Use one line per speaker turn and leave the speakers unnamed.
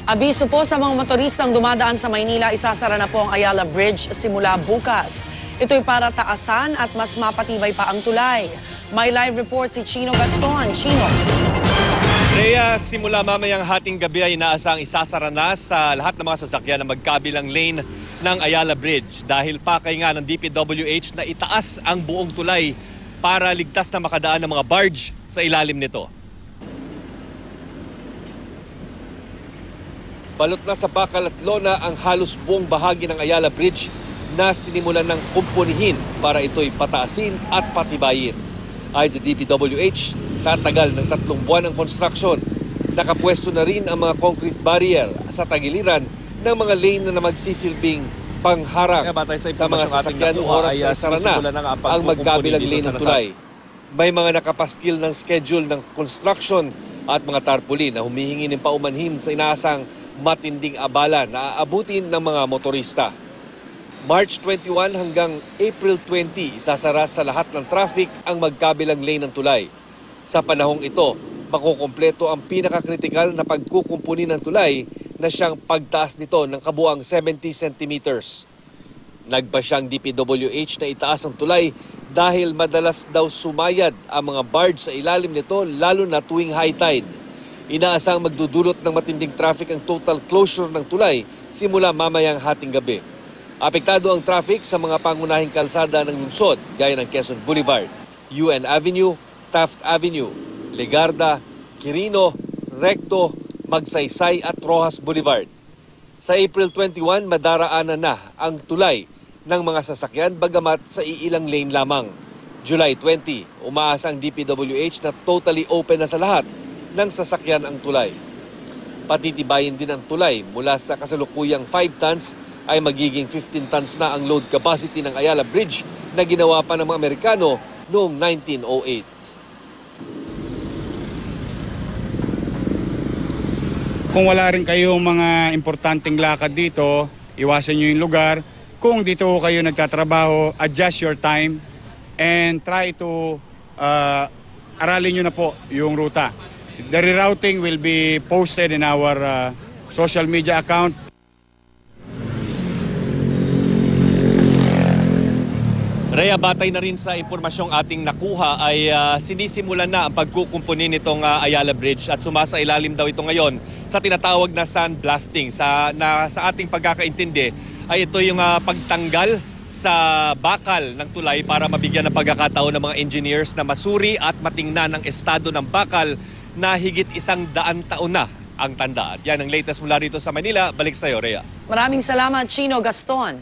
Abiso po sa mga motoristang dumadaan sa Maynila, isasara na po ang Ayala Bridge simula bukas. Ito'y para taasan at mas mapatibay pa ang tulay. May live report si Chino Gaston. Chino.
Rhea, simula mamayang hating gabi ay inaasang isasara na sa lahat ng mga sasakyan na magkabilang lane ng Ayala Bridge dahil pakay nga ng DPWH na itaas ang buong tulay para ligtas na makadaan ng mga barge sa ilalim nito. Balot na sa bakal at lona ang halos buong bahagi ng Ayala Bridge na sinimulan ng kumpunihin para ito'y pataasin at patibayin. Ayon sa DPWH, tatagal ng 3 buwan ang construction. Nakapwesto na rin ang mga concrete barrier sa tagiliran ng mga lane na magsisilbing pangharang sa mga sasakyan oras na isara na ang magkabilang lane ng tulay. May mga nakapaskil ng schedule ng construction at mga tarpaulin na humihingi ng paumanhin sa inaasang matinding abala na aabutin ng mga motorista. March 21 hanggang April 20, isasara sa lahat ng traffic ang magkabilang lane ng tulay. Sa panahong ito, makukumpleto ang pinakakritikal na pagkukumpuni ng tulay na siyang pagtaas nito ng kabuang 70 centimeters. Nagba siyang DPWH na itaas ang tulay dahil madalas daw sumayad ang mga barge sa ilalim nito lalo na tuwing high tide. Inaasang magdudulot ng matinding traffic ang total closure ng tulay simula mamayang hating gabi. Apektado ang traffic sa mga pangunahing kalsada ng lungsod gaya ng Quezon Boulevard, UN Avenue, Taft Avenue, Legarda, Quirino, Recto, Magsaysay at Rojas Boulevard. Sa April 21, madaraanan na ang tulay ng mga sasakyan bagamat sa iilang lane lamang. July 20, umaasa ang DPWH na totally open na sa lahat ng sasakyan ang tulay. Patitibayin din ang tulay mula sa kasalukuyang 5 tons ay magiging 15 tons na ang load capacity ng Ayala Bridge na ginawa pa ng mga Amerikano noong 1908.
Kung wala rin kayong mga importanteng lakad dito, iwasan nyo yung lugar. Kung dito kayo nagtatrabaho, adjust your time and try to aralin nyo na po yung ruta. The rerouting will be posted in our social media account.
Rhea, batay na rin sa impormasyong ating nakuha ay sinisimulan na ang pagkukumpuni nitong Ayala Bridge at sumasailalim daw ito ngayon sa tinatawag na sandblasting. Sa ating pagkakaintindi ay ito yung pagtanggal sa bakal ng tulay para mabigyan ng pagkakataon ng mga engineers na masuri at matingnan ang estado ng bakal na higit 100 taon na ang tanda. At yan ang latest mula rito sa Manila. Balik sa iyo, Rhea.
Maraming salamat, Chino Gaston.